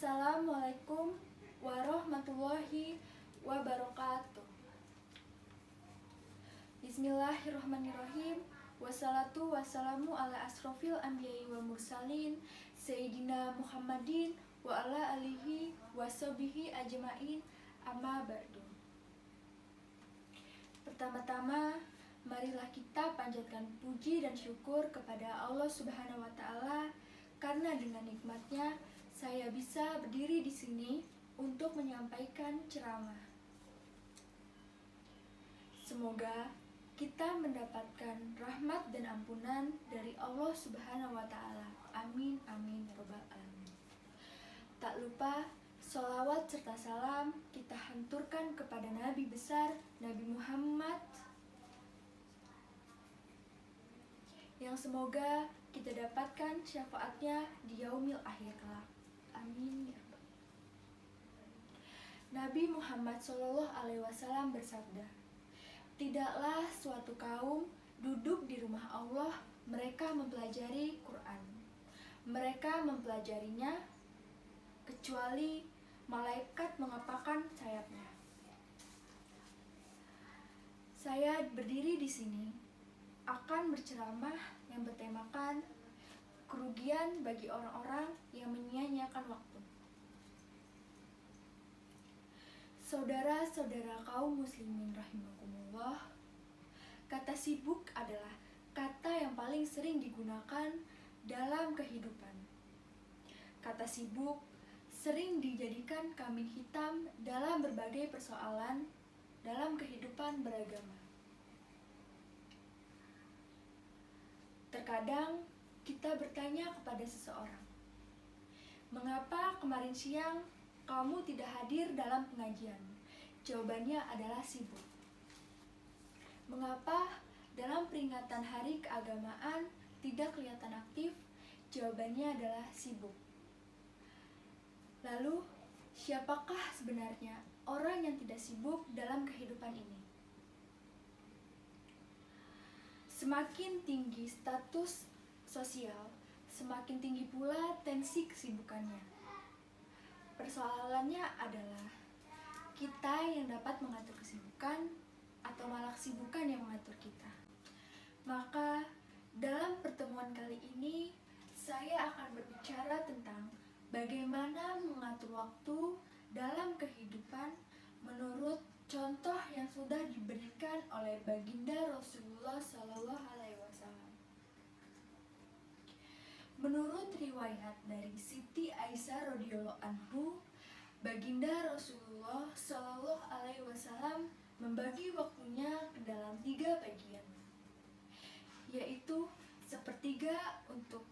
Assalamualaikum warahmatullahi wabarakatuh. Bismillahirrahmanirrahim. Wassalatu wassalamu ala asrofil anbiya'i wal mursalin Sayyidina Muhammadin wa ala alihi wa sahbihi ajma'in, amma ba'du. Pertama-tama, marilah kita panjatkan puji dan syukur kepada Allah Subhanahu wa Ta'ala, karena dengan nikmatnya saya bisa berdiri di sini untuk menyampaikan ceramah. Semoga kita mendapatkan rahmat dan ampunan dari Allah Subhanahu wa Ta'ala. Amin, amin, ya rabbal alamin. Tak lupa, sholawat serta salam kita hanturkan kepada Nabi besar, Nabi Muhammad, yang semoga kita dapatkan syafaatnya di yaumil akhir kelak. Amin, ya rabbal. Nabi Muhammad SAW bersabda, "Tidaklah suatu kaum duduk di rumah Allah, mereka mempelajari Quran. Mereka mempelajarinya kecuali malaikat mengepakkan sayapnya." Saya berdiri di sini akan berceramah yang bertemakan kerugian bagi orang-orang yang menyia-nyiakan waktu. Saudara-saudara kaum muslimin rahimakumullah, kata sibuk adalah kata yang paling sering digunakan dalam kehidupan. Kata sibuk sering dijadikan kambing hitam dalam berbagai persoalan dalam kehidupan beragama. Terkadang kita bertanya kepada seseorang, "Mengapa kemarin siang kamu tidak hadir dalam pengajian?" Jawabannya adalah sibuk. "Mengapa dalam peringatan hari keagamaan tidak kelihatan aktif?" Jawabannya adalah sibuk. Lalu, siapakah sebenarnya orang yang tidak sibuk dalam kehidupan ini? Semakin tinggi status sosial, semakin tinggi pula tensi kesibukannya. Persoalannya adalah kita yang dapat mengatur kesibukan atau malah kesibukan yang mengatur kita. Maka dalam pertemuan kali ini saya akan berbicara tentang bagaimana mengatur waktu dalam kehidupan menurut contoh yang sudah diberikan oleh baginda Rasulullah SAW. Menurut riwayat dari Siti Aisyah radhiyallahu anhu, baginda Rasulullah SAW membagi waktunya ke dalam 3 bagian, yaitu sepertiga untuk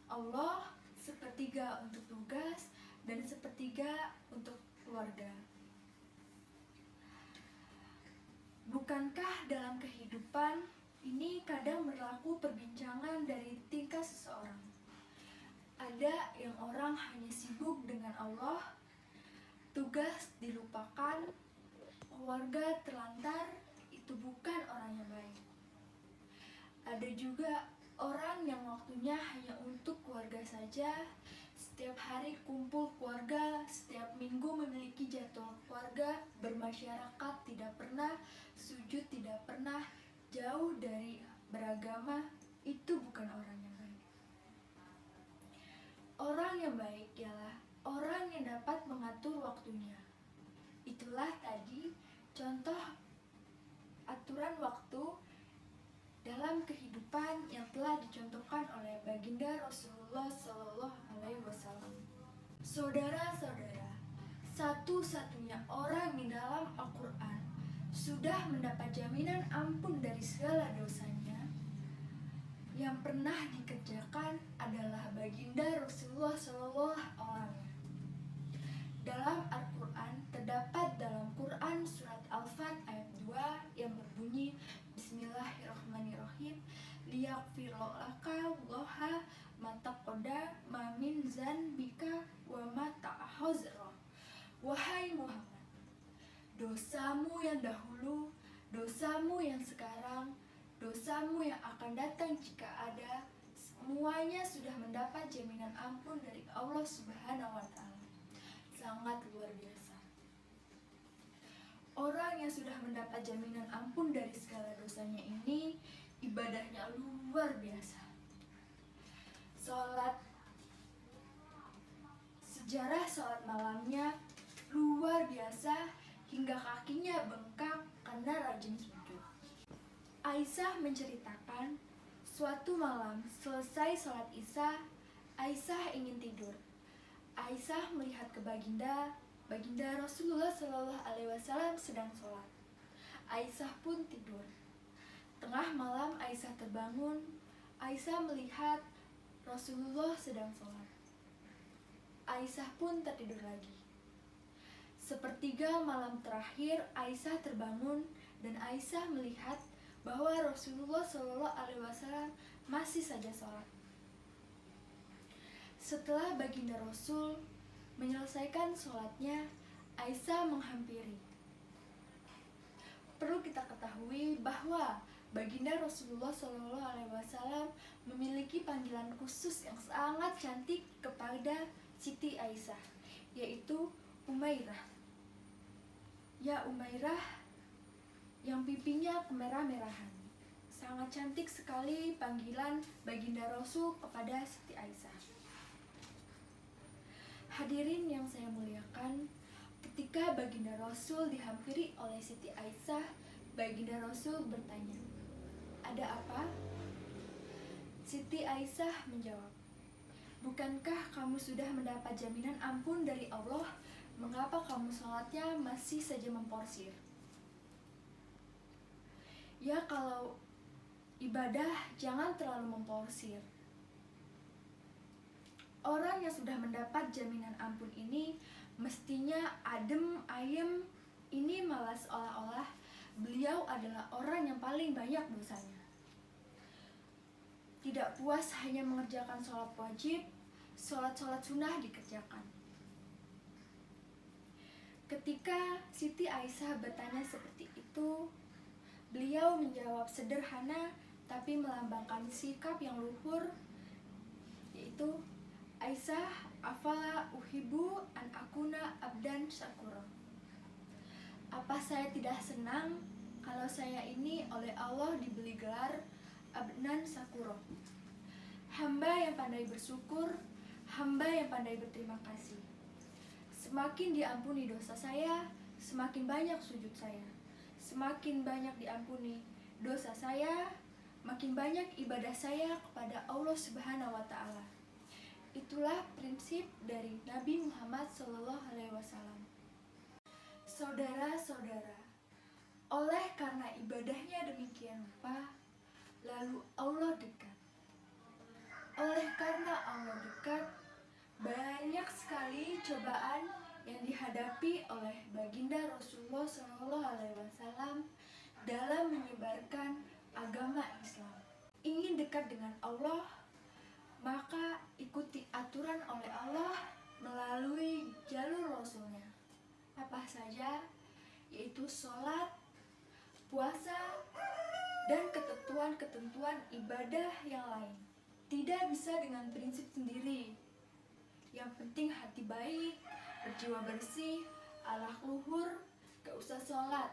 Allah, sepertiga untuk tugas, dan sepertiga untuk keluarga. Bukankah dalam kehidupan ini kadang berlaku perbincangan dari tingkah seseorang? Ada yang orang hanya sibuk dengan Allah, tugas dilupakan, keluarga terlantar, itu bukan orang yang baik. Ada juga orang yang waktunya hanya untuk keluarga saja, setiap hari kumpul keluarga, setiap minggu memiliki jadwal keluarga, bermasyarakat tidak pernah, sujud tidak pernah, jauh dari beragama. Itu bukan orang yang baik. Orang yang baik ialah orang yang dapat mengatur waktunya. Itulah tadi contoh aturan waktu dalam kehidupan yang telah dicontohkan oleh baginda Rasulullah SAW. Saudara-saudara, satu-satunya orang di dalam Al-Quran sudah mendapat jaminan ampun dari segala dosanya yang pernah dikerjakan adalah baginda Rasulullah SAW. Dalam Al-Quran terdapat dalam Quran surat Al-Fat ayat 2 yang berbunyi, Bismillahirrahmanirrahim, liyaghfirlaka Allaha ma taqaddama min dzanbika wa ma ta'akhkhara. Wahai Muhammad, dosamu yang dahulu, dosamu yang sekarang, dosamu yang akan datang jika ada, semuanya sudah mendapat jaminan ampun dari Allah Subhanahu wa Ta'ala. Sangat luar biasa. Orang yang sudah mendapat jaminan ampun dari segala dosanya ini, ibadahnya luar biasa. Sejarah sholat malamnya luar biasa hingga kakinya bengkak karena rajin sujud. Aisyah menceritakan, suatu malam selesai sholat Isya, Aisyah ingin tidur. Aisyah melihat ke Baginda Rasulullah Shallallahu Alaihi Wasallam sedang sholat. Aisyah pun tidur. Tengah malam Aisyah terbangun. Aisyah melihat Rasulullah sedang sholat. Aisyah pun tertidur lagi. Sepertiga malam terakhir Aisyah terbangun dan Aisyah melihat bahwa Rasulullah Shallallahu Alaihi Wasallam masih saja sholat. Setelah Baginda Rasul menyelesaikan sholatnya, Aisyah menghampiri. Perlu kita ketahui bahwa Baginda Rasulullah Shallallahu Alaihi Wasallam memiliki panggilan khusus yang sangat cantik kepada Siti Aisyah, yaitu Umairah. Ya Umairah, yang pipinya kemerah-merahan. Sangat cantik sekali panggilan Baginda Rasul kepada Siti Aisyah. Hadirin yang saya muliakan, ketika Baginda Rasul dihampiri oleh Siti Aisyah, Baginda Rasul bertanya, "Ada apa?" Siti Aisyah menjawab, "Bukankah kamu sudah mendapat jaminan ampun dari Allah? Mengapa kamu sholatnya masih saja memporsir?" Ya, kalau ibadah jangan terlalu memporsir. Orang yang sudah mendapat jaminan ampun ini mestinya adem ayem. Ini malah seolah-olah beliau adalah orang yang paling banyak dosanya. Tidak puas hanya mengerjakan sholat wajib, sholat sunnah dikerjakan. Ketika Siti Aisyah bertanya seperti itu, beliau menjawab sederhana tapi melambangkan sikap yang luhur, yaitu, "Aisyah, afala uhibbu an akuna abdan syakura." Apa saya tidak senang kalau saya ini oleh Allah diberi gelar abdan syakura, hamba yang pandai bersyukur, hamba yang pandai berterima kasih. Semakin diampuni dosa saya, semakin banyak sujud saya. Semakin banyak diampuni dosa saya, makin banyak ibadah saya kepada Allah Subhanahu wa Ta'ala. Itulah prinsip dari Nabi Muhammad SAW. Saudara-saudara, oleh karena ibadahnya demikian rupa, lalu Allah dekat. Oleh karena Allah dekat, banyak sekali cobaan yang dihadapi oleh Baginda Rasulullah SAW dalam menyebarkan agama Islam. Ingin dekat dengan Allah, maka ikuti aturan oleh Allah melalui jalur Rasulnya. Apa saja? Yaitu sholat, puasa, dan ketentuan-ketentuan ibadah yang lain. Tidak bisa dengan prinsip sendiri. Yang penting hati baik, berjiwa bersih, akhlak luhur, gak usah sholat.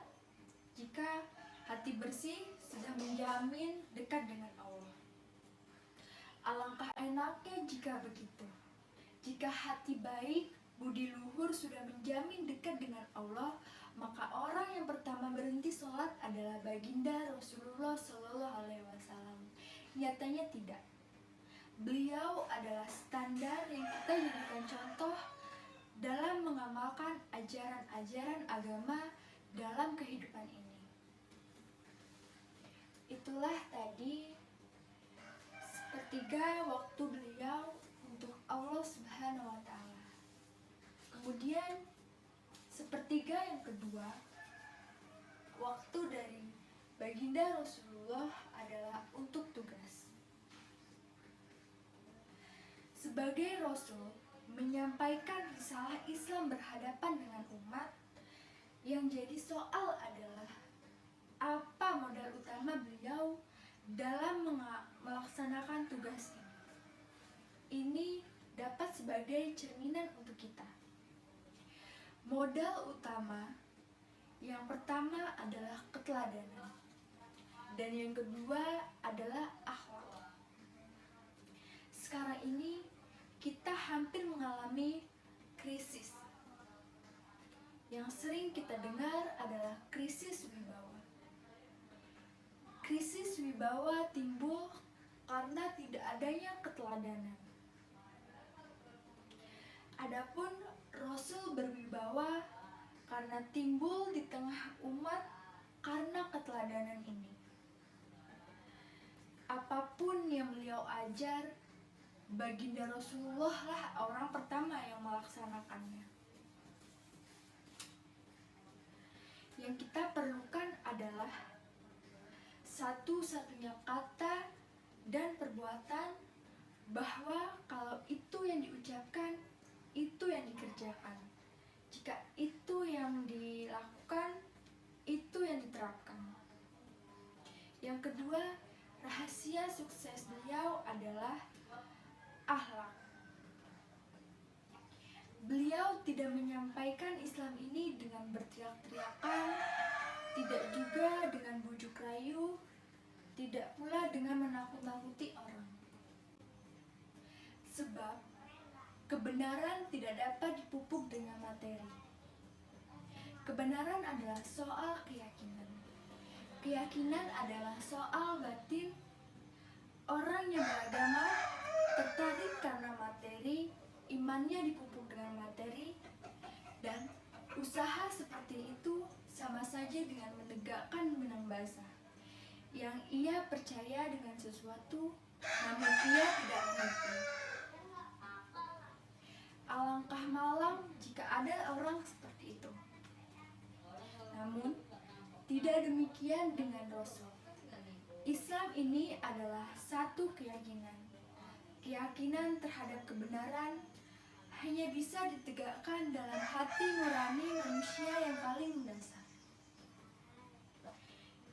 Jika hati bersih sudah menjamin dekat dengan Allah. Alangkah enaknya jika begitu. Jika hati baik, budi luhur sudah menjamin dekat dengan Allah, maka orang yang pertama berhenti sholat adalah Baginda Rasulullah SAW. Nyatanya tidak. Beliau adalah standar yang kita jadikan contoh dalam mengamalkan ajaran-ajaran agama dalam kehidupan ini. Itulah tadi sepertiga waktu beliau untuk Allah Subhanahu wa Ta'ala. Kemudian sepertiga yang kedua, waktu dari Baginda Rasulullah adalah untuk tugas. Sebagai Rasul, menyampaikan risalah Islam berhadapan dengan umat, yang jadi soal adalah apa modal utama beliau dalam melaksanakan tugas ini. ini dapat sebagai cerminan untuk kita. Modal utama yang pertama adalah keteladanan, dan yang kedua adalah akhlak. Sekarang ini kita hampir mengalami krisis. Yang sering kita dengar adalah krisis wibawa. Krisis wibawa timbul karena tidak adanya keteladanan. Adapun Rasul berwibawa karena timbul di tengah umat karena keteladanan ini. Apapun yang beliau ajar, baginda Rasulullah lah orang pertama yang melaksanakannya. Yang kita perlukan adalah satu-satunya kata dan perbuatan bahwa kalau itu yang diucapkan, itu yang dikerjakan. Jika itu yang dilakukan, itu yang diterapkan. Yang kedua, rahasia sukses beliau adalah akhlak. Beliau tidak menyampaikan Islam ini dengan berteriak-teriakan, tidak juga dengan bujuk rayu, tidak pula dengan menakut-nakuti orang. Sebab kebenaran tidak dapat dipupuk dengan materi. Kebenaran adalah soal keyakinan. Keyakinan adalah soal batin. Orang yang beragama tertarik karena materi, imannya dipupuk dengan materi, dan usaha seperti itu sama saja dengan menegakkan benang basah yang ia percaya dengan sesuatu, namun ia tidak mengerti. Alangkah malang jika ada orang seperti itu. Namun, tidak demikian dengan Rasul. Islam ini adalah satu keyakinan. Keyakinan terhadap kebenaran hanya bisa ditegakkan dalam hati nurani manusia yang paling mendasar.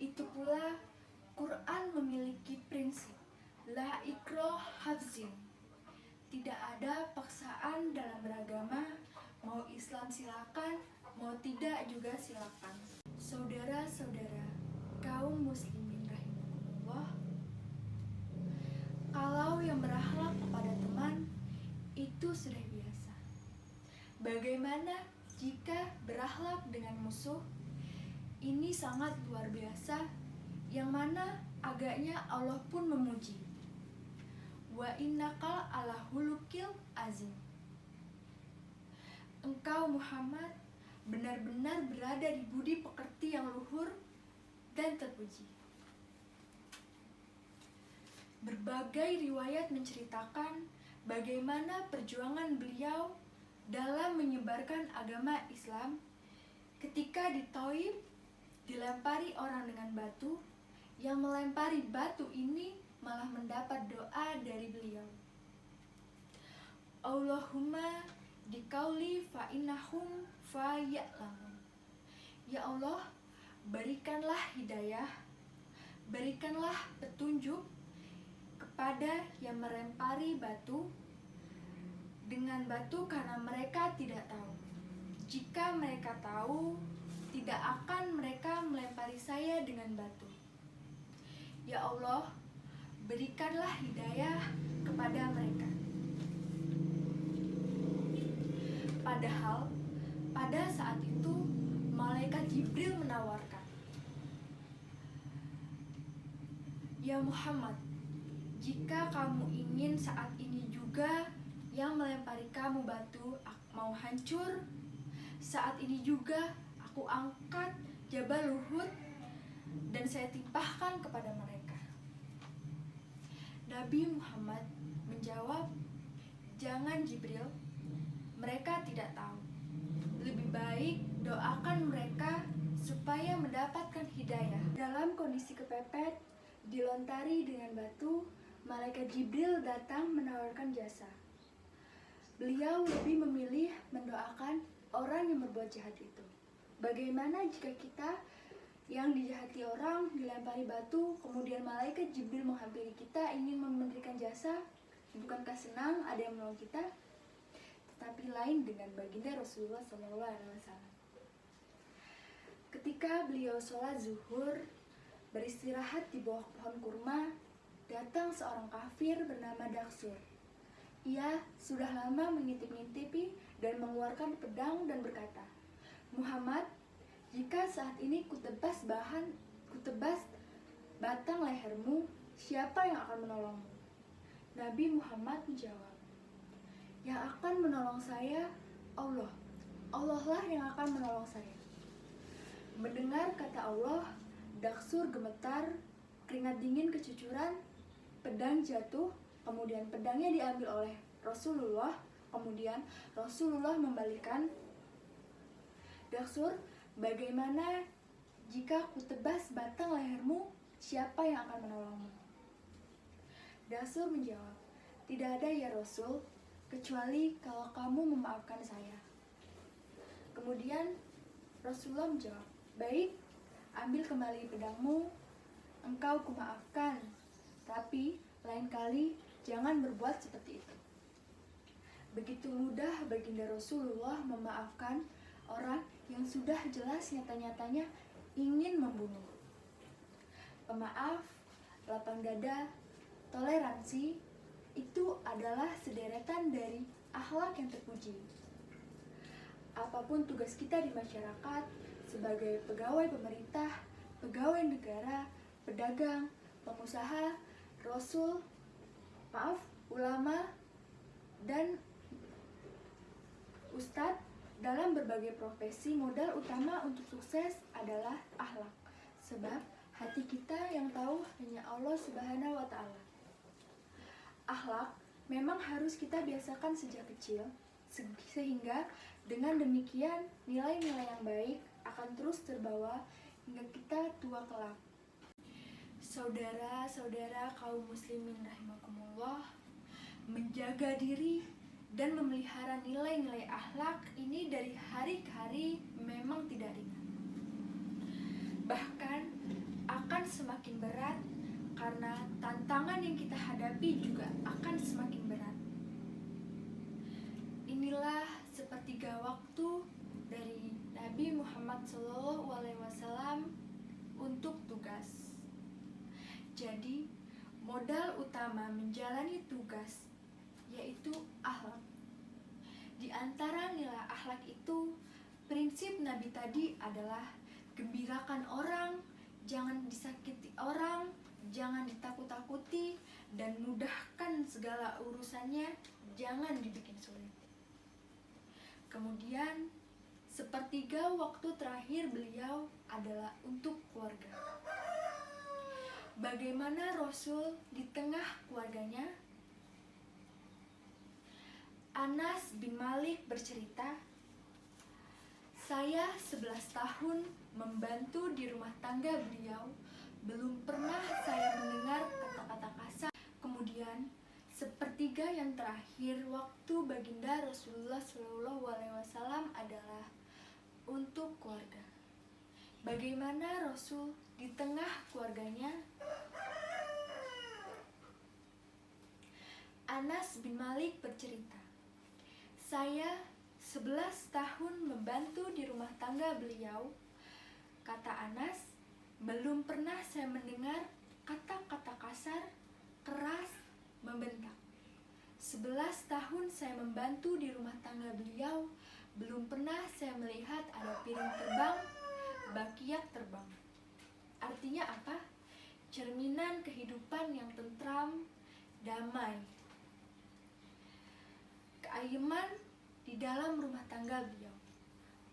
Itu pula Quran memiliki prinsip la ikrah hafzin. Tidak ada paksaan dalam beragama, mau Islam silakan, mau tidak juga silakan. Saudara-saudara, kaum muslimin rahimakumullah, kalau yang berakhlak kepada teman itu sudah biasa. Bagaimana jika berakhlak dengan musuh? Ini sangat luar biasa, yang mana agaknya Allah pun memuji. Wa innaka ala hulukil azim. Engkau Muhammad benar-benar berada di budi pekerti yang luhur dan terpuji. Berbagai riwayat menceritakan bagaimana perjuangan beliau dalam menyebarkan agama Islam. Ketika di Thaif dilempari orang dengan batu, yang melempari batu ini malah mendapat doa dari beliau. Allahumma dikauli fa innahum fa ya'lamun. Ya Allah, berikanlah hidayah, berikanlah petunjuk kepada yang melempari batu dengan batu karena mereka tidak tahu. Jika mereka tahu, tidak akan mereka melempari saya dengan batu. Ya Allah, berikanlah hidayah kepada mereka. Padahal pada saat itu malaikat Jibril menawarkan, Ya Muhammad, jika kamu ingin saat ini juga yang melempari kamu batu mau hancur, saat ini juga aku angkat Jabal Uhud dan saya timpahkan kepada mereka. Nabi Muhammad menjawab, jangan Jibril, mereka tidak tahu. Lebih baik doakan mereka supaya mendapatkan hidayah. Dalam kondisi kepepet, dilontari dengan batu, malaikat Jibril datang menawarkan jasa. Beliau lebih memilih mendoakan orang yang berbuat jahat itu. Bagaimana jika kita yang dijahati orang dilempari batu, kemudian malaikat Jibril menghampiri kita ingin memberikan jasa? Bukankah senang ada yang menolong kita? Tetapi lain dengan baginda Rasulullah SAW. Ketika beliau sholat zuhur, beristirahat di bawah pohon kurma, datang seorang kafir bernama Daksur. Ia sudah lama mengintip-ngintipi dan mengeluarkan pedang dan berkata, "Muhammad, jika saat ini kutebas batang lehermu, siapa yang akan menolongmu?" Nabi Muhammad menjawab, "Yang akan menolong saya, Allah. Allah lah yang akan menolong saya." Mendengar kata Allah, Daksur gemetar, keringat dingin kecucuran, pedang jatuh, kemudian pedangnya diambil oleh Rasulullah, kemudian Rasulullah membalikan, "Daksur, bagaimana jika kutebas batang lehermu, siapa yang akan menolongmu?" Daksur menjawab, "Tidak ada ya Rasul, kecuali kalau kamu memaafkan saya." Kemudian Rasulullah menjawab, "Baik, ambil kembali pedangmu, engkau kumaafkan, tapi lain kali jangan berbuat seperti itu." Begitu mudah baginda Rasulullah memaafkan orang yang sudah jelas nyata-nyatanya ingin membunuh. Pemaaf, lapang dada, toleransi, itu adalah sederetan dari akhlak yang terpuji. Apapun tugas kita di masyarakat, sebagai pegawai pemerintah, pegawai negara, pedagang, pengusaha, ulama, dan ustadz, dalam berbagai profesi, modal utama untuk sukses adalah akhlak. Sebab hati kita yang tahu hanya Allah Subhanahu wa Ta'ala. Akhlak memang harus kita biasakan sejak kecil, sehingga dengan demikian nilai-nilai yang baik akan terus terbawa hingga kita tua kelak. Saudara-saudara kaum muslimin rahimakumullah, menjaga diri dan memelihara nilai-nilai akhlak ini dari hari ke hari memang tidak ringan. Bahkan akan semakin berat karena tantangan yang kita hadapi juga akan semakin berat. Inilah sepertiga waktu dari Nabi Muhammad SAW untuk tugas. Jadi, modal utama menjalani tugas yaitu akhlak. Di antara nilai akhlak itu, prinsip Nabi tadi adalah gembirakan orang, jangan disakiti orang, jangan ditakut-takuti, dan mudahkan segala urusannya, jangan dibikin sulit. Kemudian, sepertiga waktu terakhir beliau adalah untuk keluarga. Bagaimana Rasul di tengah keluarganya? Anas bin Malik bercerita, "Saya 11 tahun membantu di rumah tangga beliau, belum pernah saya mendengar kata-kata kasar." Kemudian, sepertiga yang terakhir waktu baginda Rasulullah SAW adalah untuk keluarga. Bagaimana Rasul di tengah keluarganya? Anas bin Malik bercerita, "Saya 11 tahun membantu di rumah tangga beliau." Kata Anas, "Belum pernah saya mendengar kata-kata kasar, keras, membentak. 11 tahun saya membantu di rumah tangga beliau, belum pernah saya melihat ada piring terbang, bakiak terbang." Artinya apa? Cerminan kehidupan yang tentram, damai. Keayeman di dalam rumah tangga beliau.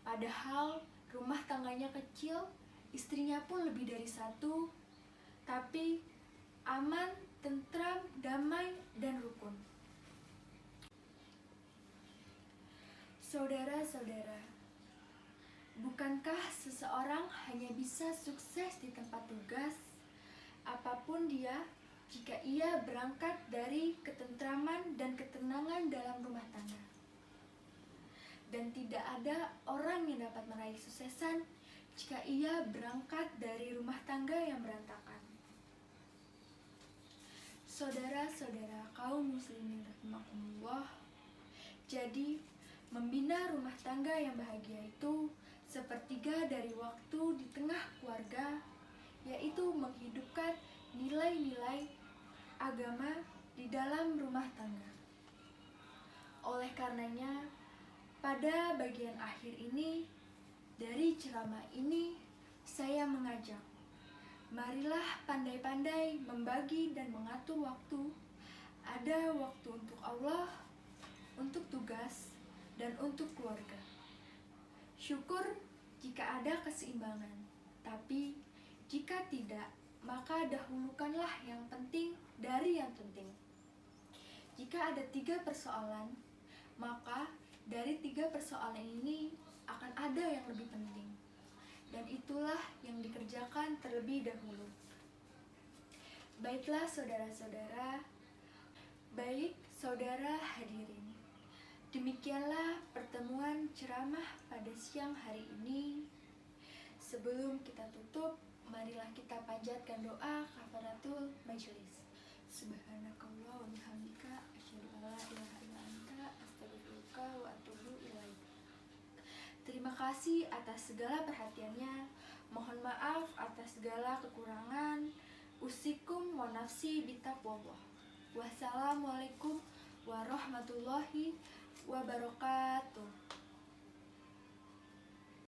Padahal rumah tangganya kecil, istrinya pun lebih dari satu, tapi aman, tentram, damai, dan rukun. Saudara-saudara, bukankah seseorang hanya bisa sukses di tempat tugas, apapun dia, jika ia berangkat dari ketentraman dan ketenangan dalam rumah tangga? Dan tidak ada orang yang dapat meraih kesuksesan jika ia berangkat dari rumah tangga yang berantakan. Saudara-saudara kaum muslimin rahimakumullah, jadi membina rumah tangga yang bahagia itu sepertiga dari waktu di tengah keluarga, yaitu menghidupkan nilai-nilai agama di dalam rumah tangga. Oleh karenanya, pada bagian akhir ini dari ceramah ini saya mengajak, marilah pandai-pandai membagi dan mengatur waktu. Ada waktu untuk Allah, untuk tugas, dan untuk keluarga. Syukur jika ada keseimbangan, tapi jika tidak, maka dahulukanlah yang penting dari yang penting. Jika ada 3 persoalan, maka dari 3 persoalan ini akan ada yang lebih penting, dan itulah yang dikerjakan terlebih dahulu. Baiklah saudara-saudara, baik saudara hadirin, demikianlah pertemuan ceramah pada siang hari ini. Sebelum kita tutup, marilah kita panjatkan doa kafaratul majelis. Subhanakallah wa bihamdika asyhadu an la ilaha illa anta astaghfiruka wa atubu ilaik. Terima kasih atas segala perhatiannya. Mohon maaf atas segala kekurangan. Usikum wa nafsi bitaqwallah. Wassalamualaikum warahmatullahi wabarakatuh.